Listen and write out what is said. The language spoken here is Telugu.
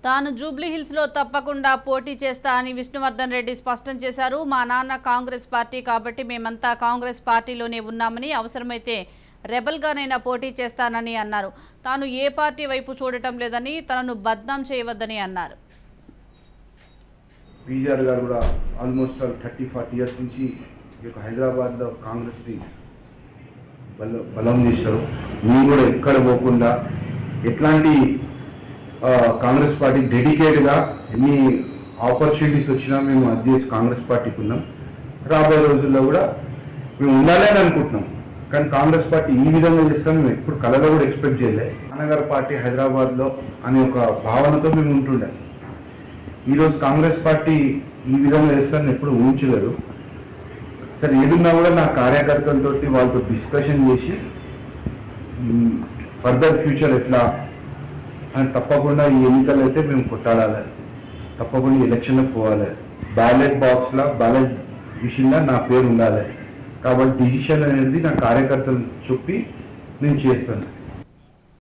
తాను జూబ్లీహిల్స్లో తప్పకుండా పోటీ చేస్తా అని విష్ణువర్ధన్ రెడ్డి స్పష్టం చేశారు. మా నాన్న కాంగ్రెస్ పార్టీ కాబట్టి మేమంతా కాంగ్రెస్ పార్టీలోనే ఉన్నామని, అవసరమైతే రెబల్గానైనా పోటీ చేస్తానని అన్నారు. తాను ఏ పార్టీ వైపు చూడటం లేదని, తనను బద్నాం చేయవద్దని అన్నారు. పీజీఆర్ గారు కూడా ఆల్మోస్ట్ 30-40 ఇయర్స్ నుంచి హైదరాబాద్లో కాంగ్రెస్ని బలం చేశారు. మేము కూడా ఎక్కడ పోకుండా ఎట్లాంటి కాంగ్రెస్ పార్టీ డెడికేట్గా ఎన్ని ఆపర్చునిటీస్ వచ్చినా మేము అది చేసి కాంగ్రెస్ పార్టీకి ఉన్నాం. రాబోయే రోజుల్లో కూడా మేము ఉండాలని అనుకుంటున్నాం. కానీ కాంగ్రెస్ పార్టీ ఈ విధంగా చేస్తాం మేము ఎప్పుడు కళలో కూడా ఎక్స్పెక్ట్ చేయలే. నాన్నగారి పార్టీ హైదరాబాద్లో అనే ఒక భావనతో మేము ఉంటుండే. ఈరోజు కాంగ్రెస్ పార్టీ ఈ విధంగా చేస్తారని ఎప్పుడు ఊహించలేరు. సరే ఏదున్నా కూడా నా కార్యకర్తలతో వాళ్ళతో డిస్కషన్ చేసి ఫర్దర్ ఫ్యూచర్ ఎట్లా అని తప్పకుండా ఈ ఎన్నికలు అయితే మేము కొట్టాడాలి, తప్పకుండా ఎలక్షన్లకు పోవాలి. బ్యాలెట్ బాక్స్లో బ్యాలెట్ విషయంలో నా పేరు ఉండాలి. కాబట్టి డిసిషన్ అనేది నా కార్యకర్తలు చెప్పి నేను చేస్తాను.